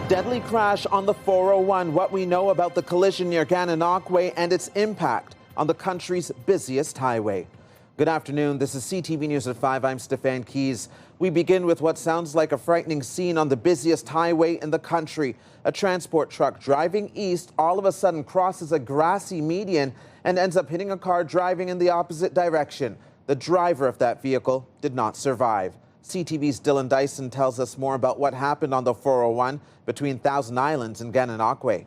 Deadly crash on the 401. What we know about the collision near Gananoque and its impact on the country's busiest highway. Good afternoon. This is CTV News at 5. I'm Stefan Keys. We begin with what sounds like a frightening scene on the busiest highway in the country. A transport truck driving east all of a sudden crosses a grassy median and ends up hitting a car driving in the opposite direction. The driver of that vehicle did not survive. CTV's Dylan Dyson tells us more about what happened on the 401 between Thousand Islands and Gananoque.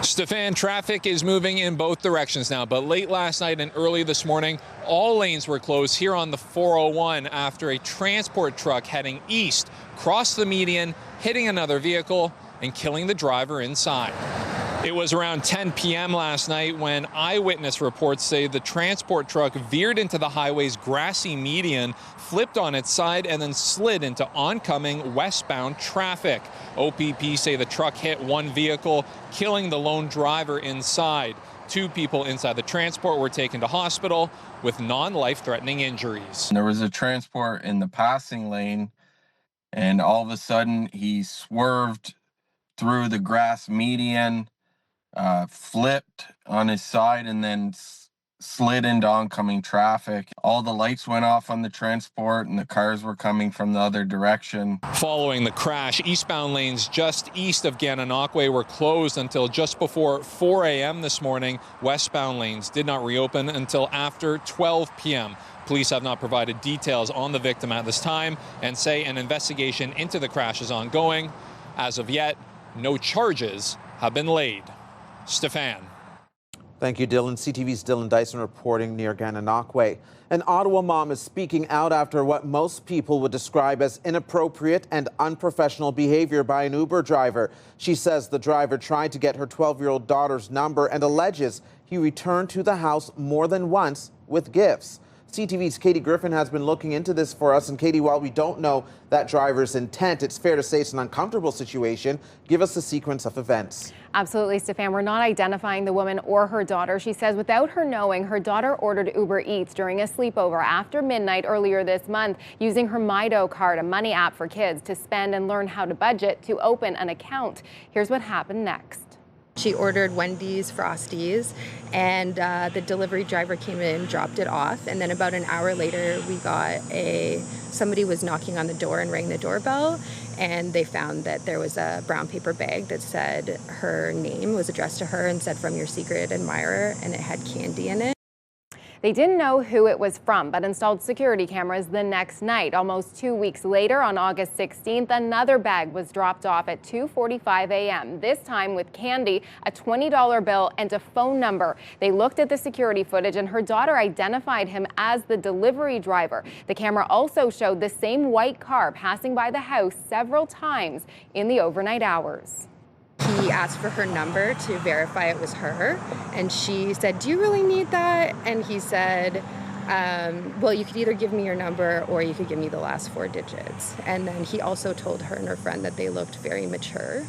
Stefan, traffic is moving in both directions now, but late last night and early this morning, all lanes were closed here on the 401 after a transport truck heading east crossed the median, hitting another vehicle and killing the driver inside. It was around 10 p.m. last night when eyewitness reports say the transport truck veered into the highway's grassy median, flipped on its side, and then slid into oncoming westbound traffic. OPP say the truck hit one vehicle, killing the lone driver inside. Two people inside the transport were taken to hospital with non-life-threatening injuries. There was a transport in the passing lane, and all of a sudden he swerved through the grass median, flipped on his side, and then slid into oncoming traffic. All the lights went off on the transport and the cars were coming from the other direction. Following the crash, eastbound lanes just east of Gananoque were closed until just before 4 a.m. this morning. Westbound lanes did not reopen until after 12 p.m. Police have not provided details on the victim at this time and say an investigation into the crash is ongoing. As of yet, no charges have been laid. Stefan. Thank you, Dylan. CTV's Dylan Dyson reporting near Gananoque. An Ottawa mom is speaking out after what most people would describe as inappropriate and unprofessional behavior by an Uber driver. She says the driver tried to get her 12-year-old daughter's number and alleges he returned to the house more than once with gifts. CTV's Katie Griffin has been looking into this for us. And Katie, while we don't know that driver's intent, it's fair to say it's an uncomfortable situation. Give us the sequence of events. Absolutely, Stefan. We're not identifying the woman or her daughter. She says without her knowing, her daughter ordered Uber Eats during a sleepover after midnight earlier this month, using her Mido card, a money app for kids, to spend and learn how to budget to open an account. Here's what happened next. She ordered Wendy's Frosties, and the delivery driver came in, dropped it off, and then about an hour later we got somebody was knocking on the door and rang the doorbell, and they found that there was a brown paper bag that said her name was addressed to her and said, "From your secret admirer," and it had candy in it. They didn't know who it was from, but installed security cameras the next night. Almost 2 weeks later, on August 16th, another bag was dropped off at 2:45 a.m., this time with candy, a $20 bill, and a phone number. They looked at the security footage, and her daughter identified him as the delivery driver. The camera also showed the same white car passing by the house several times in the overnight hours. He asked for her number to verify it was her, and she said, "Do you really need that?" And he said, well, you could either give me your number or you could give me the last 4 digits. And then he also told her and her friend that they looked very mature.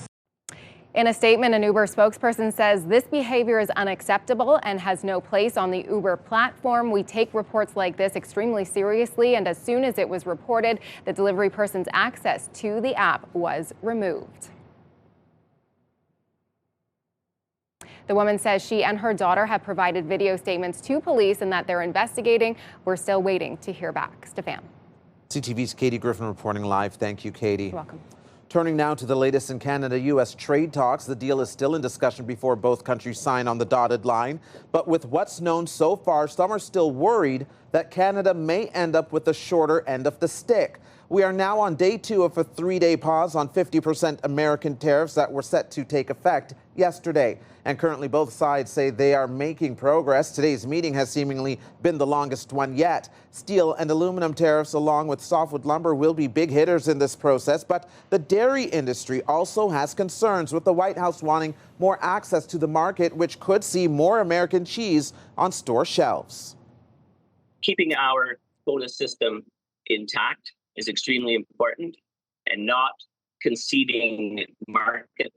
In a statement, an Uber spokesperson says this behavior is unacceptable and has no place on the Uber platform. We take reports like this extremely seriously, and as soon as it was reported, the delivery person's access to the app was removed. The woman says she and her daughter have provided video statements to police and that they're investigating. We're still waiting to hear back. Stefan. CTV's Katie Griffin reporting live. Thank you, Katie. You're welcome. Turning now to the latest in Canada-U.S. trade talks. The deal is still in discussion before both countries sign on the dotted line. But with what's known so far, some are still worried that Canada may end up with the shorter end of the stick. We are now on day 2 of a 3-day pause on 50% American tariffs that were set to take effect yesterday. And currently both sides say they are making progress. Today's meeting has seemingly been the longest one yet. Steel and aluminum tariffs along with softwood lumber will be big hitters in this process. But the dairy industry also has concerns, with the White House wanting more access to the market, which could see more American cheese on store shelves. Keeping our quota system intact is extremely important, and not conceding market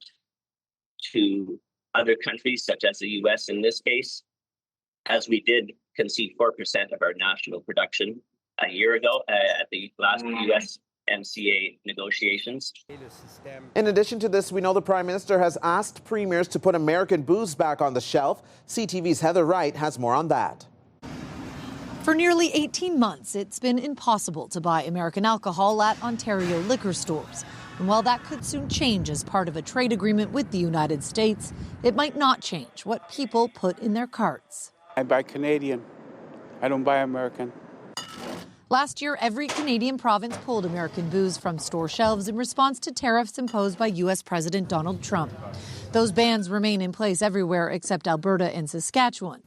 to other countries such as the U.S. in this case, as we did concede 4% of our national production a year ago at the last U.S. MCA negotiations. In addition to this, we know the Prime Minister has asked premiers to put American booze back on the shelf. CTV's Heather Wright has more on that. For nearly 18 months, it's been impossible to buy American alcohol at Ontario liquor stores. And while that could soon change as part of a trade agreement with the United States, it might not change what people put in their carts. I buy Canadian. I don't buy American. Last year, every Canadian province pulled American booze from store shelves in response to tariffs imposed by U.S. President Donald Trump. Those bans remain in place everywhere except Alberta and Saskatchewan.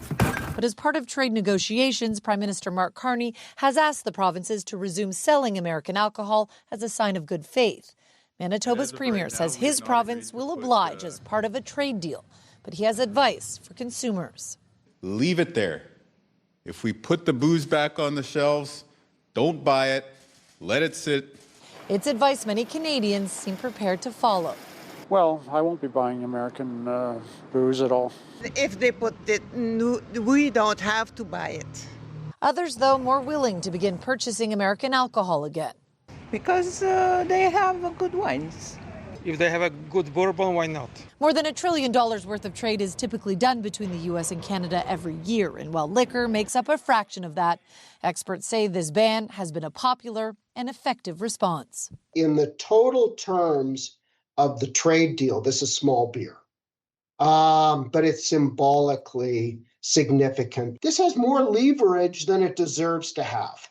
But as part of trade negotiations, Prime Minister Mark Carney has asked the provinces to resume selling American alcohol as a sign of good faith. Manitoba's premier says his province will oblige as part of a trade deal, but he has advice for consumers. Leave it there. If we put the booze back on the shelves, don't buy it, let it sit. It's advice many Canadians seem prepared to follow. Well, I won't be buying American booze at all. If they put it, we don't have to buy it. Others, though, more willing to begin purchasing American alcohol again. Because they have good wines. If they have a good bourbon, why not? More than $1 trillion worth of trade is typically done between the U.S. and Canada every year. And while liquor makes up a fraction of that, experts say this ban has been a popular and effective response. In the total terms of the trade deal, this is small beer, but it's symbolically significant. This has more leverage than it deserves to have.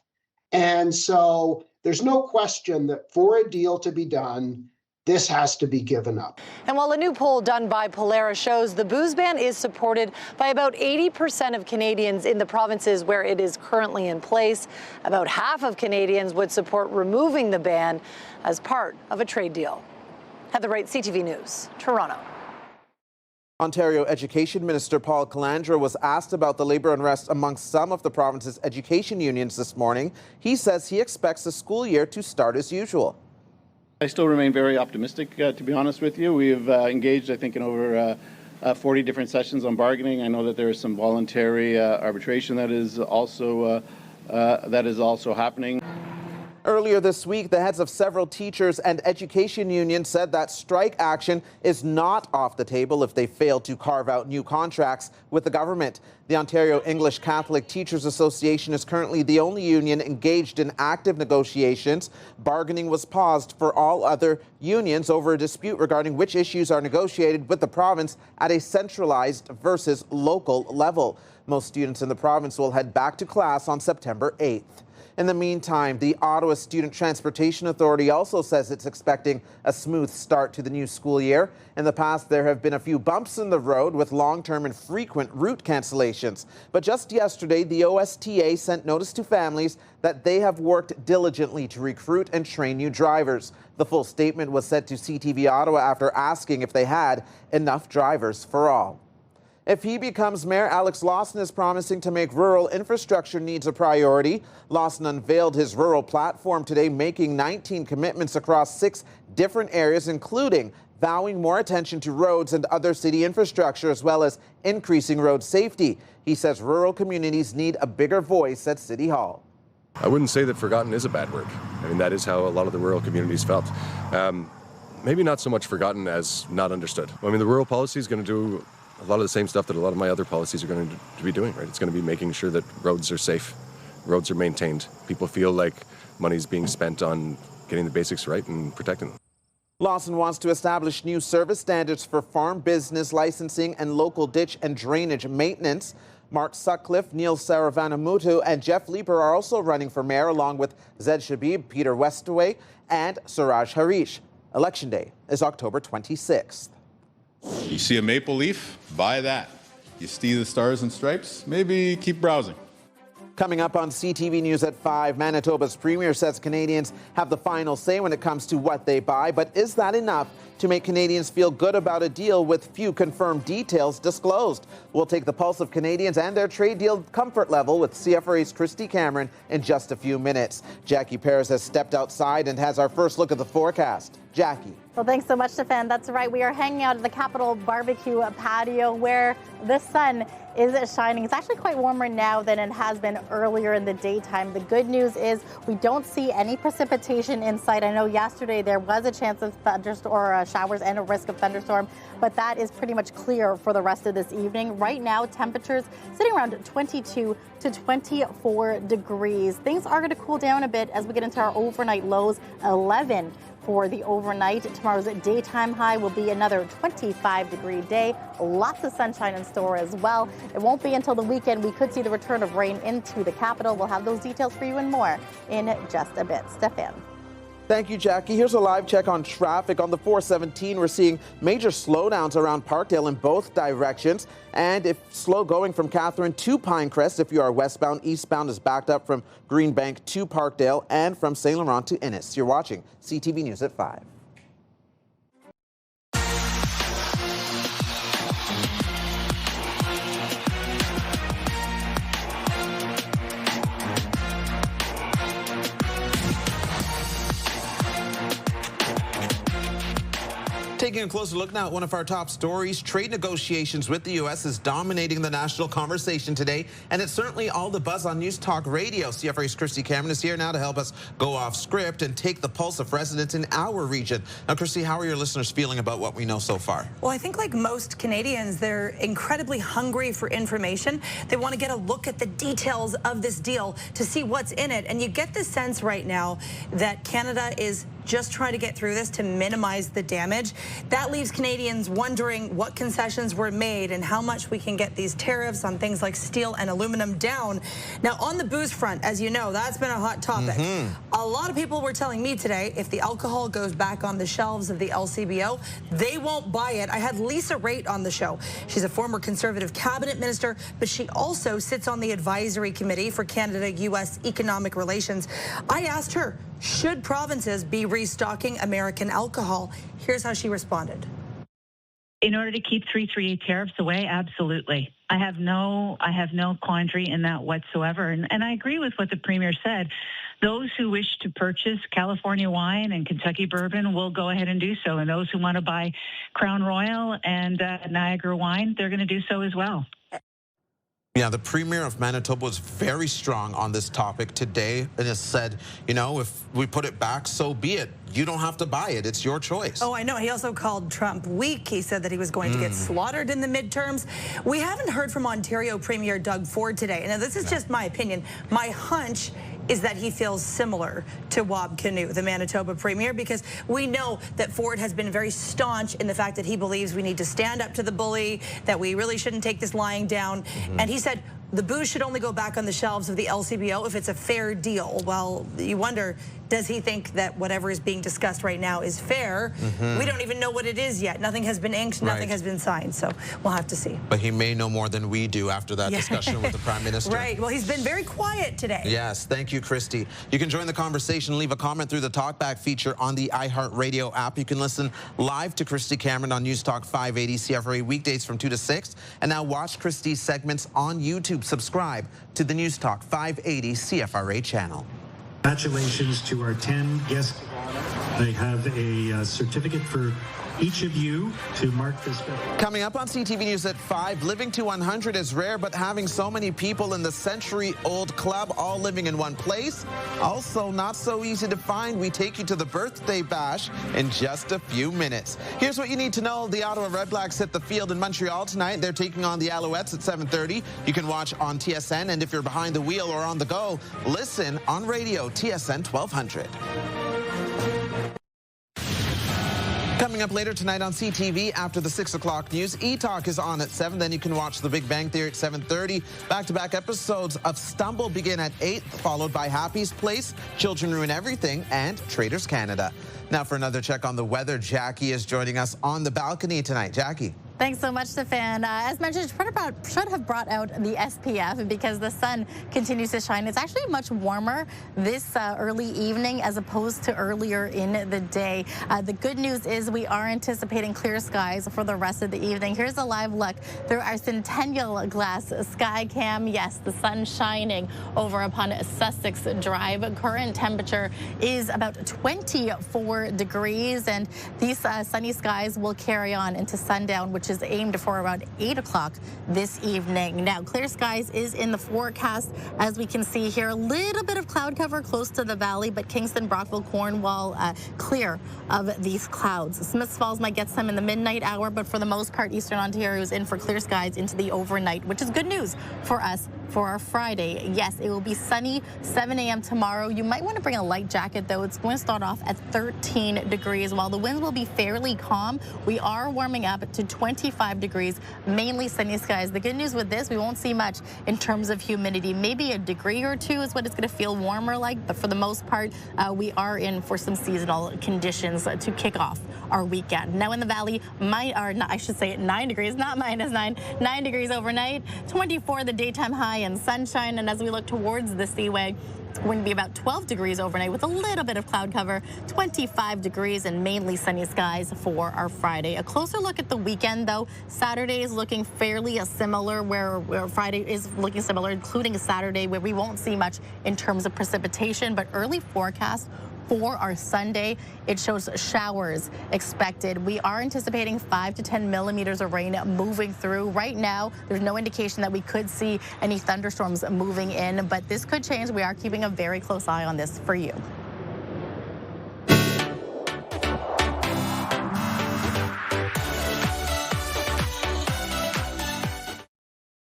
And so there's no question that for a deal to be done, this has to be given up. And while a new poll done by Polaris shows the booze ban is supported by about 80% of Canadians in the provinces where it is currently in place, about half of Canadians would support removing the ban as part of a trade deal. Heather Wright, CTV News, Toronto. Ontario Education Minister Paul Calandra was asked about the labour unrest amongst some of the province's education unions this morning. He says he expects the school year to start as usual. I still remain very optimistic, to be honest with you. We've engaged, I think, in over 40 different sessions on bargaining. I know that there is some voluntary arbitration that is also happening. Earlier this week, the heads of several teachers and education unions said that strike action is not off the table if they fail to carve out new contracts with the government. The Ontario English Catholic Teachers Association is currently the only union engaged in active negotiations. Bargaining was paused for all other unions over a dispute regarding which issues are negotiated with the province at a centralized versus local level. Most students in the province will head back to class on September 8th. In the meantime, the Ottawa Student Transportation Authority also says it's expecting a smooth start to the new school year. In the past, there have been a few bumps in the road with long-term and frequent route cancellations. But just yesterday, the OSTA sent notice to families that they have worked diligently to recruit and train new drivers. The full statement was sent to CTV Ottawa after asking if they had enough drivers for all. If he becomes mayor, Alex Lawson is promising to make rural infrastructure needs a priority. Lawson unveiled his rural platform today, making 19 commitments across 6 different areas, including vowing more attention to roads and other city infrastructure, as well as increasing road safety. He says rural communities need a bigger voice at City Hall. I wouldn't say that forgotten is a bad word. I mean, that is how a lot of the rural communities felt. Maybe not so much forgotten as not understood. I mean, the rural policy is going to do a lot of the same stuff that a lot of my other policies are going to be doing, right? It's going to be making sure that roads are safe, roads are maintained. People feel like money's being spent on getting the basics right and protecting them. Lawson wants to establish new service standards for farm business licensing and local ditch and drainage maintenance. Mark Sutcliffe, Neil Saravanamutu, and Jeff Leeper are also running for mayor, along with Zed Shabib, Peter Westaway, and Suraj Harish. Election day is October 26th. You see a maple leaf? Buy that. You see the stars and stripes? Maybe keep browsing. Coming up on CTV News at 5, Manitoba's premier says Canadians have the final say when it comes to what they buy. But is that enough to make Canadians feel good about a deal with few confirmed details disclosed? We'll take the pulse of Canadians and their trade deal comfort level with CFRA's Christy Cameron in just a few minutes. Jackie Perez has stepped outside and has our first look at the forecast. Jackie. Well, thanks so much, Stefan. That's right. We are hanging out at the Capitol barbecue patio where the sun is shining. It's actually quite warmer now than it has been earlier in the daytime. The good news is we don't see any precipitation in sight. I know yesterday there was a chance of showers and a risk of thunderstorm, but that is pretty much clear for the rest of this evening. Right now, temperatures sitting around 22 to 24 degrees. Things are going to cool down a bit as we get into our overnight lows, 11 for the overnight. Tomorrow's daytime high will be another 25-degree day. Lots of sunshine in store as well. It won't be until the weekend we could see the return of rain into the capital. We'll have those details for you and more in just a bit. Stefan. Thank you, Jackie. Here's a live check on traffic. On the 417, we're seeing major slowdowns around Parkdale in both directions. And if slow going from Catherine to Pinecrest, if you are westbound, eastbound is backed up from Greenbank to Parkdale and from St. Laurent to Innis. You're watching CTV News at 5. Taking a closer look now at one of our top stories, trade negotiations with the U.S. is dominating the national conversation today, and it's certainly all the buzz on News Talk Radio. CFRA's Christy Cameron is here now to help us go off script and take the pulse of residents in our region. Now, Christy, how are your listeners feeling about what we know so far? Well, I think like most Canadians, they're incredibly hungry for information. They want to get a look at the details of this deal to see what's in it, and you get the sense right now that Canada is just trying to get through this to minimize the damage. That leaves Canadians wondering what concessions were made and how much we can get these tariffs on things like steel and aluminum down. Now, on the booze front, as you know, that's been a hot topic. A lot of people were telling me today, if the alcohol goes back on the shelves of the LCBO, they won't buy it. I had Lisa Raitt on the show. She's a former Conservative cabinet minister, but she also sits on the advisory committee for Canada-U.S. economic relations. I asked her, should provinces be restocking American alcohol? Here's how she responded. In order to keep 338 tariffs away, absolutely. I have no quandary in that whatsoever. And I agree with what the Premier said. Those who wish to purchase California wine and Kentucky bourbon will go ahead and do so. And those who want to buy Crown Royal and Niagara wine, they're going to do so as well. Yeah, the Premier of Manitoba was very strong on this topic today and has said, you know, if we put it back, so be it. You don't have to buy it. It's your choice. Oh, I know. He also called Trump weak. He said that he was going to get slaughtered in the midterms. We haven't heard from Ontario Premier Doug Ford today. Now, this is just my opinion. My hunch is that he feels similar to Wab Kinew, the Manitoba Premier, because we know that Ford has been very staunch in the fact that he believes we need to stand up to the bully, that we really shouldn't take this lying down. And he said the booze should only go back on the shelves of the LCBO if it's a fair deal. Well, you wonder, does he think that whatever is being discussed right now is fair? We don't even know what it is yet. Nothing has been inked, nothing has been signed, so we'll have to see. But he may know more than we do after that discussion with the Prime Minister. Right, well, he's been very quiet today. Yes, thank you, Christy. You can join the conversation, leave a comment through the Talkback feature on the iHeartRadio app. You can listen live to Christy Cameron on News Talk 580 CFRA weekdays from 2 to 6. And now watch Christy's segments on YouTube. Subscribe to the News Talk 580 CFRA channel. Congratulations to our 10 guests. They have a certificate for each of you to mark this. Coming up on CTV News at 5, living to 100 is rare, but having so many people in the century-old club all living in one place, also not so easy to find. We take you to the birthday bash in just a few minutes. Here's what you need to know. The Ottawa Redblacks hit the field in Montreal tonight. They're taking on the Alouettes at 7:30. You can watch on TSN, and if you're behind the wheel or on the go, listen on radio, TSN 1200. Coming up later tonight on CTV after the 6 o'clock news, E-Talk is on at 7. Then you can watch The Big Bang Theory at 7:30. Back-to-back episodes of Stumble begin at 8, followed by Happy's Place, Children Ruin Everything, and Traders Canada. Now for another check on the weather, Jackie is joining us on the balcony tonight. Jackie. Thanks so much, Stefan. As mentioned, should have brought out the SPF because the sun continues to shine. It's actually much warmer this early evening as opposed to earlier in the day. The good news is we are anticipating clear skies for the rest of the evening. Here's a live look through our Centennial glass sky cam. Yes, the sun shining over upon Sussex Drive. Current temperature is about 24 degrees, and these sunny skies will carry on into sundown, which is aimed for around 8 o'clock this evening. Now, clear skies is in the forecast. As we can see here, a little bit of cloud cover close to the valley, but Kingston, Brockville, Cornwall, clear of these clouds. Smiths Falls might get some in the midnight hour, but for the most part, Eastern Ontario is in for clear skies into the overnight, which is good news for us for our Friday. Yes, it will be sunny 7 a.m. tomorrow. You might want to bring a light jacket, though. It's going to start off at 13 degrees. While the winds will be fairly calm, we are warming up to 25 degrees, mainly sunny skies. The good news with this, we won't see much in terms of humidity. Maybe a degree or two is what it's going to feel warmer like, but for the most part, we are in for some seasonal conditions to kick off our weekend. Now in the valley, 9 degrees, not -9, 9 degrees overnight, 24 the daytime high and sunshine. And as we look towards the Seaway, it's going to be about 12 degrees overnight with a little bit of cloud cover, 25 degrees and mainly sunny skies for our Friday. A closer look at the weekend, though. Saturday is looking fairly similar, where Friday is looking similar, including Saturday, where we won't see much in terms of precipitation, but early forecast for our Sunday, it shows showers expected. We are anticipating 5 to 10 millimeters of rain moving through. Right now, there's no indication that we could see any thunderstorms moving in, but this could change. We are keeping a very close eye on this for you.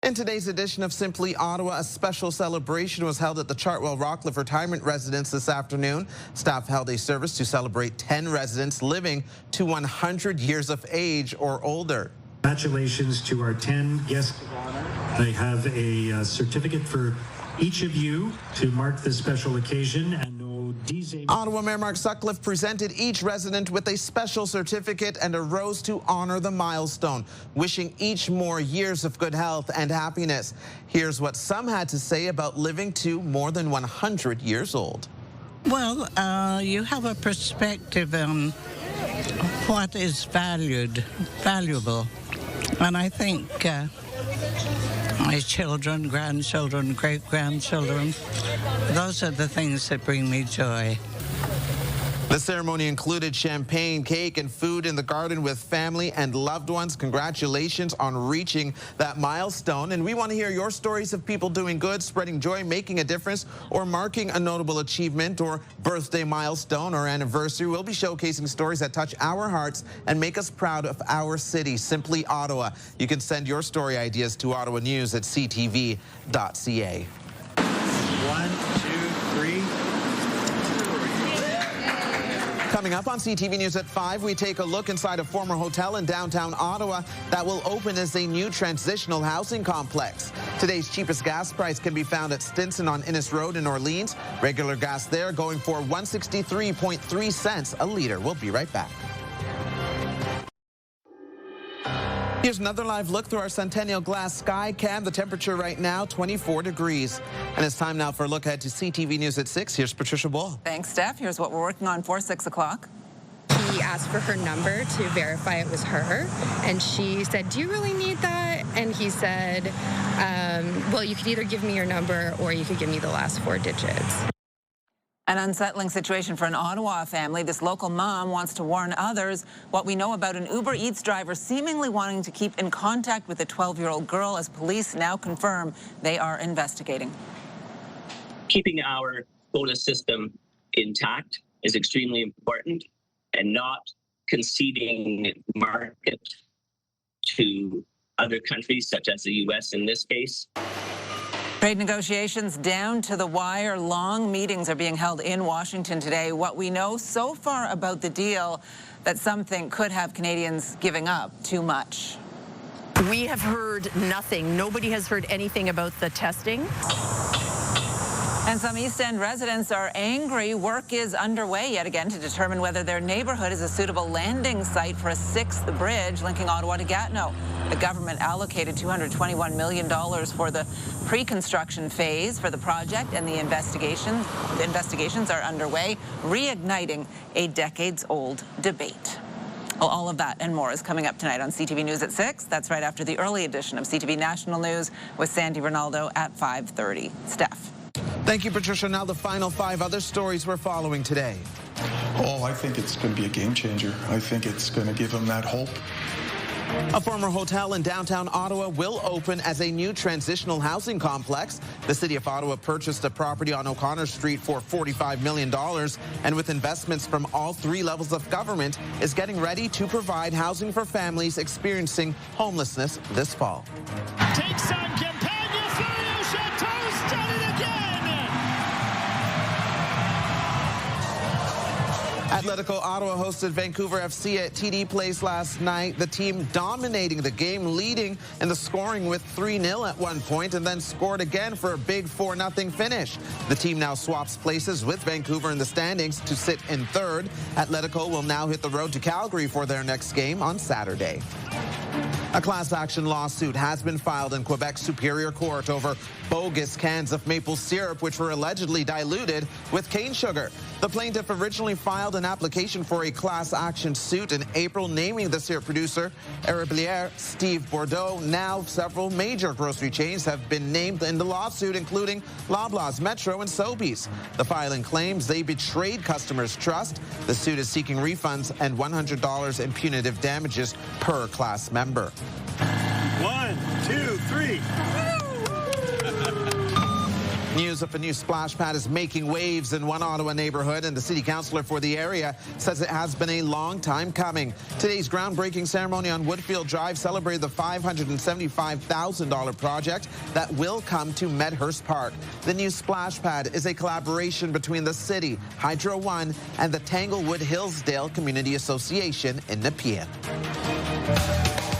In today's edition of Simply Ottawa, a special celebration was held at the Chartwell Rockcliffe Retirement Residence this afternoon. Staff held a service to celebrate 10 residents living to 100 years of age or older. Congratulations to our 10 guests of honor. I have a certificate for each of you to mark this special occasion. And Ottawa Mayor Mark Sutcliffe presented each resident with a special certificate and a rose to honor the milestone, wishing each more years of good health and happiness. Here's what some had to say about living to more than 100 years old. Well, you have a perspective on what is valuable. And I think my children, grandchildren, great-grandchildren, those are the things that bring me joy. The ceremony included champagne, cake, and food in the garden with family and loved ones. Congratulations on reaching that milestone. And we want to hear your stories of people doing good, spreading joy, making a difference, or marking a notable achievement or birthday milestone or anniversary. We'll be showcasing stories that touch our hearts and make us proud of our city, Simply Ottawa. You can send your story ideas to ottawanews@ctv.ca. 1, 2, 3. Coming up on CTV News at 5, we take a look inside a former hotel in downtown Ottawa that will open as a new transitional housing complex. Today's cheapest gas price can be found at Stinson on Innes Road in Orleans. Regular gas there going for 163.3 cents a liter. We'll be right back. Here's another live look through our Centennial glass sky cam. The temperature right now, 24 degrees. And it's time now for a look ahead to CTV News at 6. Here's Patricia Bull. Thanks, Steph. Here's what we're working on for 6 o'clock. He asked for her number to verify it was her, and she said, "Do you really need that?" And he said, well, you could either give me your number or you could give me the last 4 digits. An unsettling situation for an Ottawa family. This local mom wants to warn others what we know about an Uber Eats driver seemingly wanting to keep in contact with a 12-year-old girl, as police now confirm they are investigating. Keeping our quota system intact is extremely important, and not conceding market to other countries, such as the U.S. in this case. Trade negotiations down to the wire. Long meetings are being held in Washington today. What we know so far about the deal that some think could have Canadians giving up too much. We have heard nothing. Nobody has heard anything about the testing. And some East End residents are angry. Work is underway yet again to determine whether their neighborhood is a suitable landing site for a 6th bridge linking Ottawa to Gatineau. The government allocated $221 million for the pre-construction phase for the project, and the investigations are underway, reigniting a decades-old debate. Well, all of that and more is coming up tonight on CTV News at 6. That's right after the early edition of CTV National News with Sandy Ronaldo at 5:30. Steph. Thank you, Patricia. Now the final 5 other stories we're following today. Oh, I think it's going to be a game changer. I think it's going to give them that hope. A former hotel in downtown Ottawa will open as a new transitional housing complex. The City of Ottawa purchased a property on O'Connor Street for $45 million, and with investments from all 3 levels of government, is getting ready to provide housing for families experiencing homelessness this fall. Takes on Campagna, Florio Chateau's done it again! Atletico Ottawa hosted Vancouver FC at TD Place last night. The team dominating the game, leading in the scoring with 3-0 at one point, and then scored again for a big 4-0 finish. The team now swaps places with Vancouver in the standings to sit in 3rd. Atletico will now hit the road to Calgary for their next game on Saturday. A class action lawsuit has been filed in Quebec's Superior Court over bogus cans of maple syrup which were allegedly diluted with cane sugar. The plaintiff originally filed an application for a class action suit in April naming the syrup producer Eriblier Steve Bordeaux. Now several major grocery chains have been named in the lawsuit, including Loblaws, Metro, and Sobeys. The filing claims they betrayed customers' trust. The suit is seeking refunds and $100 in punitive damages per class member. 1, 2, 3. News of a new splash pad is making waves in one Ottawa neighborhood, and the city councillor for the area says it has been a long time coming. Today's groundbreaking ceremony on Woodfield Drive celebrated the $575,000 project that will come to Medhurst Park. The new splash pad is a collaboration between the city, Hydro One, and the Tanglewood Hillsdale Community Association in Nepean.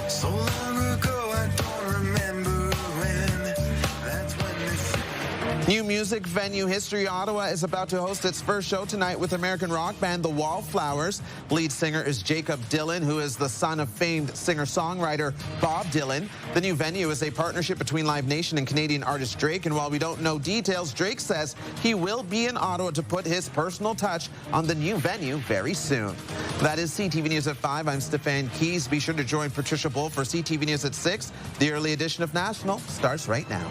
So long ago, I don't remember when. That's when New music venue History Ottawa is about to host its first show tonight with American rock band The Wallflowers. Lead singer is Jacob Dylan, who is the son of famed singer-songwriter Bob Dylan. The new venue is a partnership between Live Nation and Canadian artist Drake, and while we don't know details, Drake says he will be in Ottawa to put his personal touch on the new venue very soon. That is CTV News at 5. I'm Stefan Keys. Be sure to join Patricia Bull for CTV News at 6. The early edition of National starts right now.